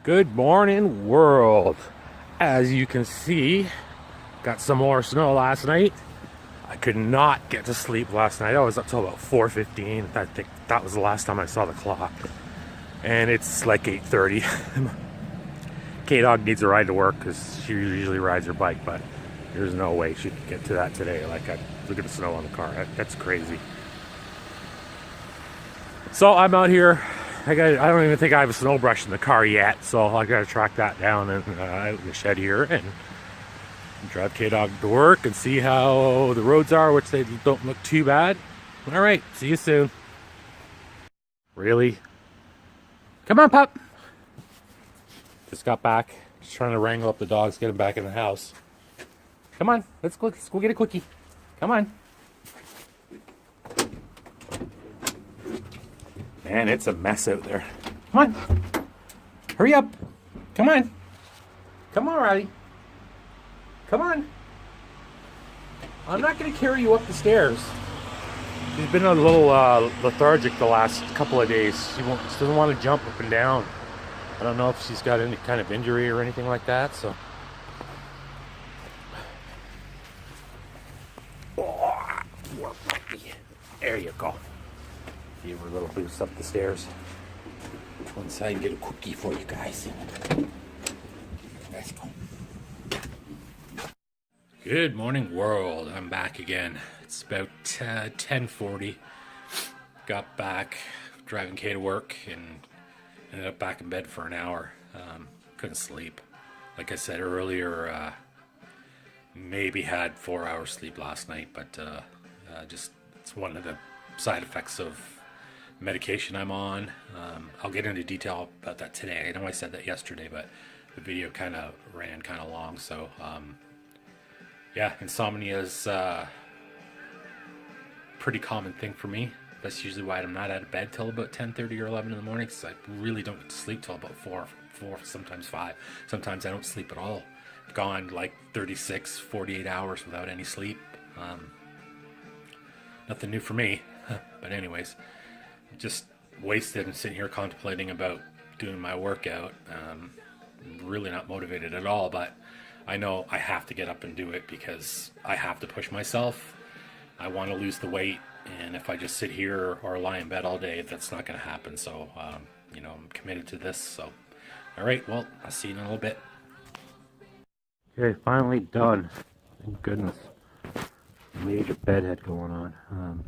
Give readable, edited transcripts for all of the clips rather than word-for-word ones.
Good morning, world. As you can see, got some more snow last night. I could not get to sleep last night. I was up till about 4:15. I think that was the last time I saw the clock. And it's like 8:30. K-Dog needs a ride to work because she usually rides her bike, but there's no way she could get to that today. Look at the snow on the car. That's crazy. So I'm out here. I don't even think I have a snow brush in the car yet, so I gotta track that down and out in the shed here and drive K-Dog to work and see how the roads are, which they don't look too bad. All right, see you soon. Really? Come on, pup. Just got back. Just trying to wrangle up the dogs, get them back in the house. Come on, let's go get a quickie. Come on. Man, it's a mess out there. Come on. Hurry up. Come on. Come on, Riley. Come on. I'm not going to carry you up the stairs. She's been a little lethargic the last couple of days. She doesn't want to jump up and down. I don't know if she's got any kind of injury or anything like that, so. Oh, poor puppy. There you go. Give her a little boost up the stairs. One side and get a cookie for you guys. Let's go. Good morning, world. I'm back again. It's about 10:40. Got back, driving Kay to work, and ended up back in bed for an hour. Couldn't sleep. Like I said earlier, maybe had 4 hours sleep last night, but just it's one of the side effects of medication I'm on. I'll get into detail about that today. I know I said that yesterday, but the video kind of ran kind of long, so yeah, insomnia is a pretty common thing for me. That's usually why I'm not out of bed till about 10:30 or 11 in the morning, because I really don't get to sleep till about 4, sometimes 5. Sometimes I don't sleep at all. Gone like 36, 48 hours without any sleep. Nothing new for me, but anyways, just wasted and sitting here contemplating about doing my workout. Really not motivated at all, but I know I have to get up and do it because I have to push myself. I want to lose the weight, and if I just sit here or lie in bed all day, that's not going to happen. So, I'm committed to this. So, all right, well, I'll see you in a little bit. Okay, finally done. Thank goodness. Major bedhead going on. I'm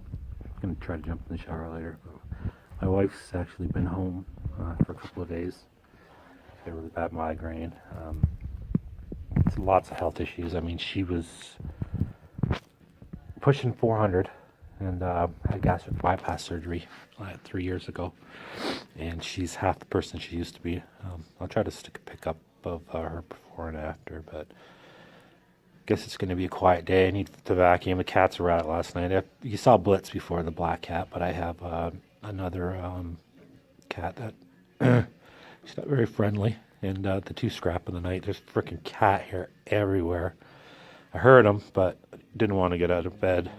going to try to jump in the shower later. But my wife's actually been home for a couple of days. She had a really bad migraine. It's lots of health issues. I mean, she was pushing 400 and had gastric bypass surgery 3 years ago. And she's half the person she used to be. I'll try to stick a pic up of her before and after, but I guess it's going to be a quiet day. I need to vacuum. The cats were out last night. You saw Blitz before, the black cat, but I have another cat that she's not very friendly. And the two scrap in the night. There's freaking cat hair everywhere. I heard them, but didn't want to get out of bed.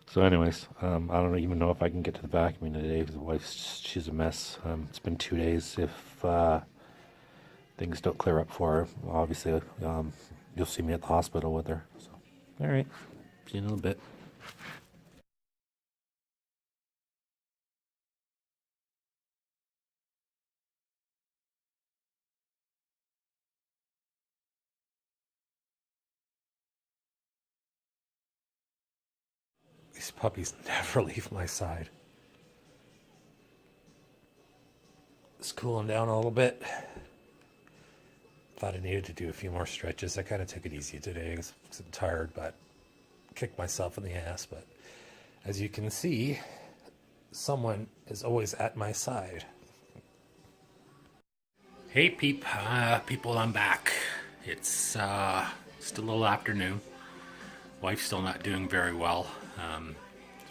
So anyways, I don't even know if I can get to the vacuuming today because the wife's, she's a mess. It's been 2 days. If things don't clear up for her, obviously you'll see me at the hospital with her. So, all right, see you in a little bit. These puppies never leave my side. It's cooling down a little bit. Thought I needed to do a few more stretches. I kind of took it easy today because I'm tired, but kicked myself in the ass. But as you can see, someone is always at my side. Hey people, I'm back. It's still a little afternoon. Wife's still not doing very well.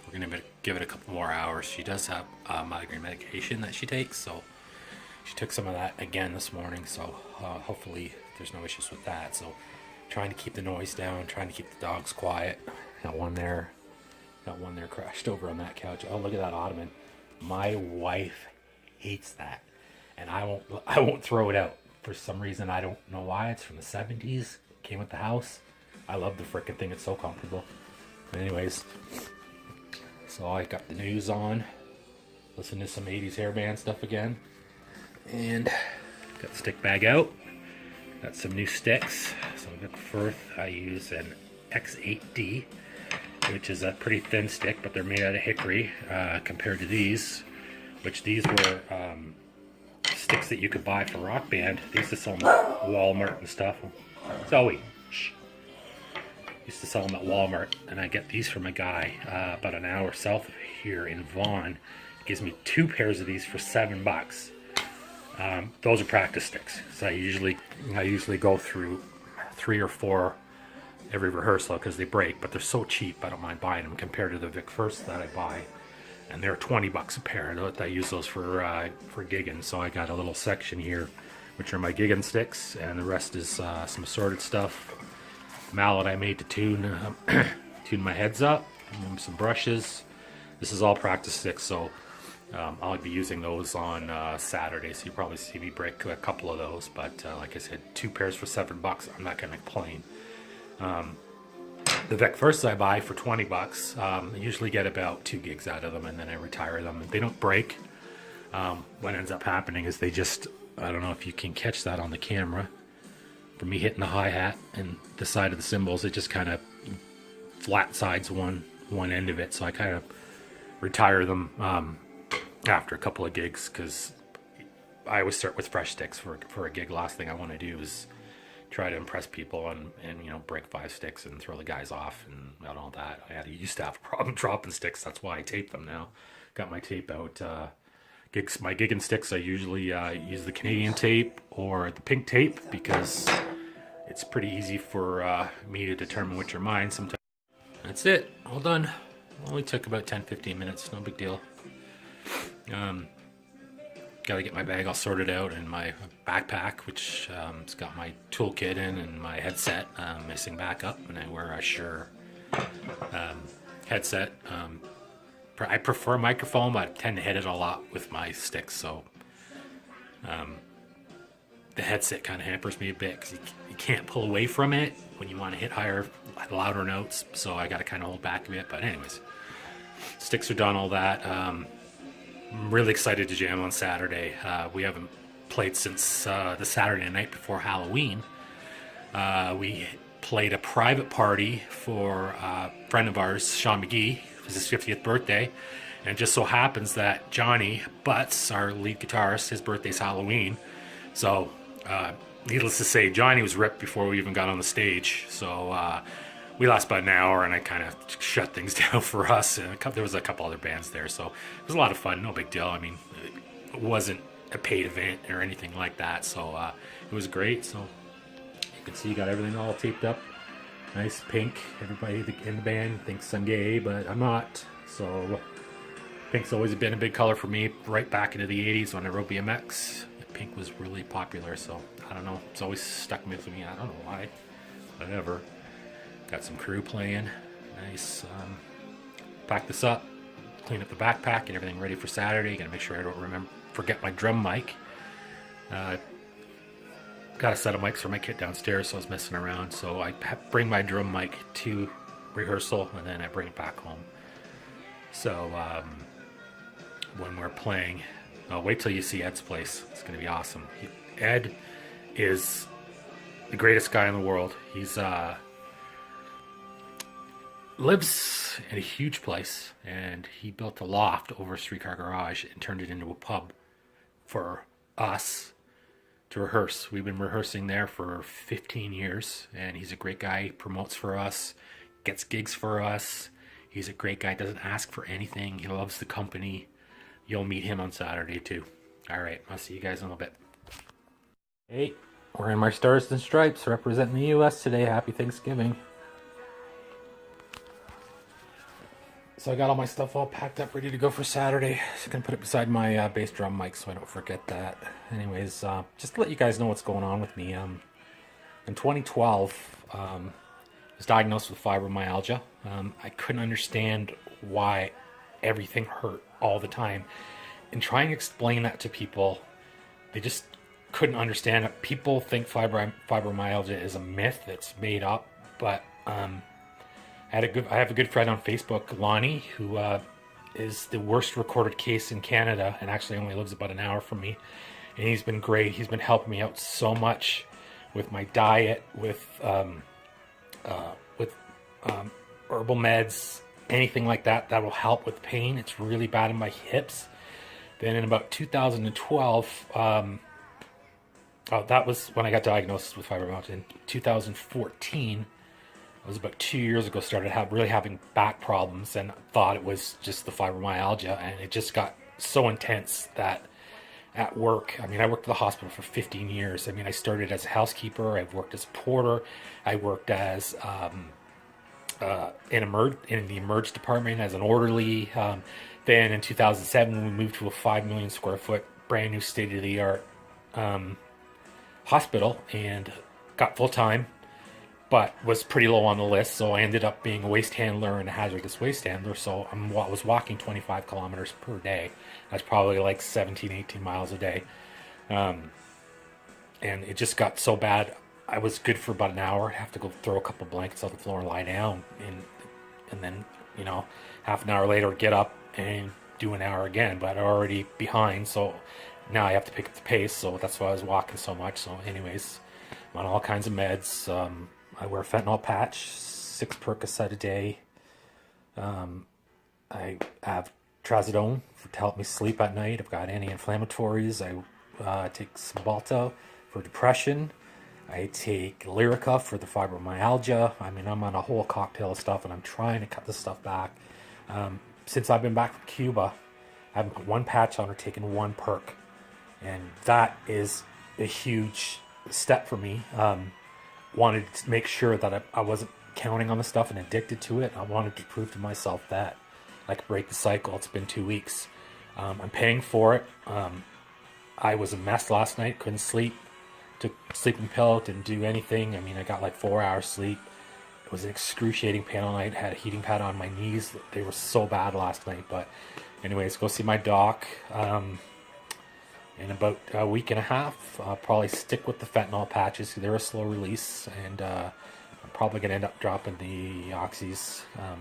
We're going to give it a couple more hours. She does have migraine medication that she takes, so she took some of that again this morning, so hopefully there's no issues with that. So trying to keep the noise down, trying to keep the dogs quiet. Got one there crashed over on that couch. Oh, look at that ottoman. My wife hates that. and I won't throw it out. For some reason, I don't know why. It's from the 70s. Came with the house. I love the frickin' thing. It's so comfortable. Anyways, so I got the news on. Listen to some 80s hairband stuff again. And got the stick bag out. Got some new sticks. So Vic Firth, I use an X8D, which is a pretty thin stick, but they're made out of hickory compared to these, which these were sticks that you could buy for Rock Band. They used to sell them at Walmart and stuff. Zoe, shh. Used to sell them at Walmart, and I get these from a guy about an hour south of here in Vaughan. He gives me 2 pairs of these for $7. Those are practice sticks. So I usually go through 3 or 4 every rehearsal because they break, but they're so cheap I don't mind buying them compared to the Vic First that I buy, and they're $20 a pair. I use those for gigging. So I got a little section here, which are my gigging sticks, and the rest is some assorted stuff. Mallet I made to tune my heads up, and some brushes. This is all practice sticks, so I'll be using those on Saturday, so you'll probably see me break a couple of those, but like I said, 2 pairs for $7. I'm not going to complain. The Vic First I buy for $20. I usually get about 2 gigs out of them, and then I retire them. They don't break. What ends up happening is they just, I don't know if you can catch that on the camera, for me hitting the hi-hat and the side of the cymbals, it just kind of flat sides one end of it, so I kind of retire them after a couple of gigs, because I always start with fresh sticks for a gig. Last thing I want to do is try to impress people and break 5 sticks and throw the guys off and all that. I used to have a problem dropping sticks. That's why I tape them now. Got my tape out. My gigging sticks, I usually use the Canadian tape or the pink tape because it's pretty easy for me to determine which are mine sometimes. That's it. All done. Only took about 10-15 minutes. No big deal. Got to get my bag all sorted out, and my backpack, which has got my toolkit in, and my headset missing backup, and I wear a Shure headset. I prefer microphone, but I tend to hit it a lot with my sticks, so the headset kind of hampers me a bit because you can't pull away from it when you want to hit higher, louder notes, so I got to kind of hold back a bit. But anyways, sticks are done, all that. I'm really excited to jam on Saturday. We haven't played since the Saturday night before Halloween. We played a private party for a friend of ours, Sean McGee. It was his 50th birthday, and it just so happens that Johnny Butts, our lead guitarist, his birthday's Halloween. So needless to say, Johnny was ripped before we even got on the stage. So we lasted about an hour, and I kind of shut things down for us. And there was a couple other bands there, so it was a lot of fun. No big deal. I mean, it wasn't a paid event or anything like that, so it was great. So you can see you got everything all taped up. Nice pink. Everybody in the band thinks I'm gay, but I'm not. So pink's always been a big color for me, right back into the 80s when I rode BMX. Pink was really popular, so I don't know. It's always stuck with me. I don't know why. Whatever. Got some crew playing. Nice. Pack this up, clean up the backpack, get everything ready for Saturday. Gotta make sure I don't forget my drum mic. Got a set of mics for my kit downstairs, so I was messing around. So I bring my drum mic to rehearsal, and then I bring it back home. So when we're playing, wait till you see Ed's place. It's going to be awesome. Ed is the greatest guy in the world. He's lives in a huge place, and he built a loft over a streetcar garage and turned it into a pub for us to rehearse. We've been rehearsing there for 15 years, and he's a great guy. He promotes for us, gets gigs for us. He's a great guy, doesn't ask for anything. He loves the company. You'll meet him on Saturday too. All right, I'll see you guys in a little bit. Hey, we're in my Stars and Stripes representing the U.S. today. Happy Thanksgiving. So I got all my stuff all packed up, ready to go for Saturday. Just gonna put it beside my bass drum mic so I don't forget that. Anyways, just to let you guys know what's going on with me. In 2012, I was diagnosed with fibromyalgia. I couldn't understand why everything hurt all the time. And trying to explain that to people they just couldn't understand it. People think fibromyalgia is a myth that's made up, but I have a good friend on Facebook, Lonnie, who is the worst recorded case in Canada, and actually only lives about an hour from me. And he's been great. He's been helping me out so much with my diet, with herbal meds, anything like that that will help with pain. It's really bad in my hips. Then in about 2012, that was when I got diagnosed with fibromyalgia. In 2014, it was about 2 years ago, started really having back problems, and thought it was just the fibromyalgia, and it just got so intense that at work, I mean, I worked at the hospital for 15 years. I mean, I started as a housekeeper, I've worked as a porter, I worked as in the emerge department as an orderly. Then in 2007, we moved to a 5 million square foot brand new state of the art hospital and got full time, but was pretty low on the list. So I ended up being a waste handler and a hazardous waste handler. So I was walking 25 kilometers per day. That's probably like 17, 18 miles a day. And it just got so bad. I was good for about an hour. I'd have to go throw a couple blankets on the floor and lie down. And then, half an hour later, get up and do an hour again. But I'm already behind. So now I have to pick up the pace. So that's why I was walking so much. So anyways, I'm on all kinds of meds. I wear a fentanyl patch, 6 Percocet a day. I have trazodone to help me sleep at night. I've got anti-inflammatories. I take Cymbalta for depression. I take Lyrica for the fibromyalgia. I mean, I'm on a whole cocktail of stuff, and I'm trying to cut this stuff back. Since I've been back from Cuba, I haven't put one patch on or taken one perk. And that is a huge step for me. Wanted to make sure that I wasn't counting on the stuff and addicted to it. I wanted to prove to myself that I could break the cycle. It's been 2 weeks. I'm paying for it. I was a mess last night. Couldn't sleep. Took sleeping pill. Didn't do anything. I mean, I got like 4 hours sleep. It was an excruciating pain all night. Had a heating pad on my knees. They were so bad last night. But anyways, go see my doc. In about a week and a half, I'll probably stick with the fentanyl patches. They're a slow release, and I'm probably going to end up dropping the oxys. I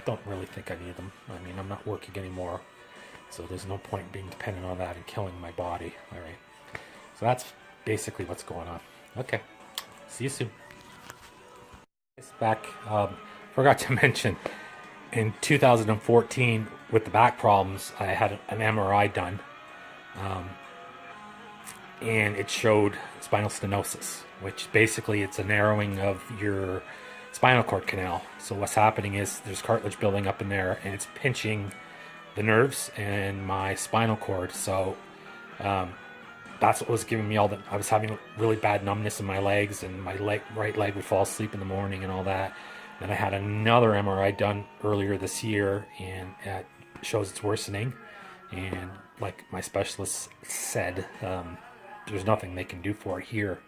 don't really think I need them. I mean, I'm not working anymore, so there's no point being dependent on that and killing my body. All right, so that's basically what's going on. Okay, see you soon. Back, forgot to mention, in 2014, with the back problems, I had an MRI done. And it showed spinal stenosis, which basically it's a narrowing of your spinal cord canal. So what's happening is there's cartilage building up in there, and it's pinching the nerves and my spinal cord. So that's what was giving me all that. I was having really bad numbness in my legs, and my right leg would fall asleep in the morning and all that. Then I had another MRI done earlier this year, and it shows it's worsening. And like my specialist said, there's nothing they can do for it here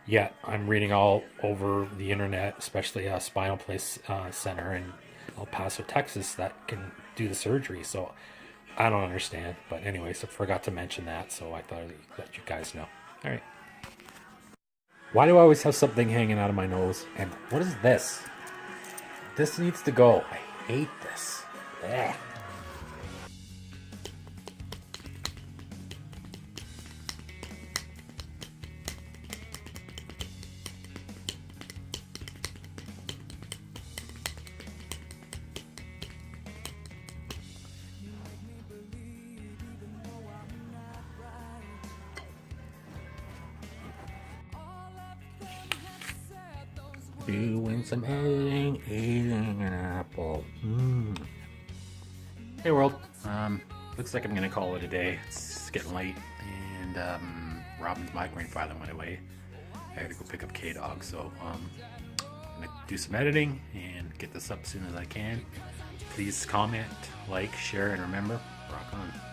yet. I'm reading all over the internet, especially a spinal place center in El Paso, Texas, that can do the surgery. So I don't understand. But anyways, I forgot to mention that, so I thought I'd let you guys know. All right. Why do I always have something hanging out of my nose? And what is this? This needs to go. I hate this. Ugh. Doing some editing, eating an apple. Hey world, looks like I'm gonna call it a day. It's getting late, and Robin's migraine finally went away. I gotta go pick up K-Dog, so I'm gonna do some editing and get this up as soon as I can. Please comment, like, share, and remember, rock on.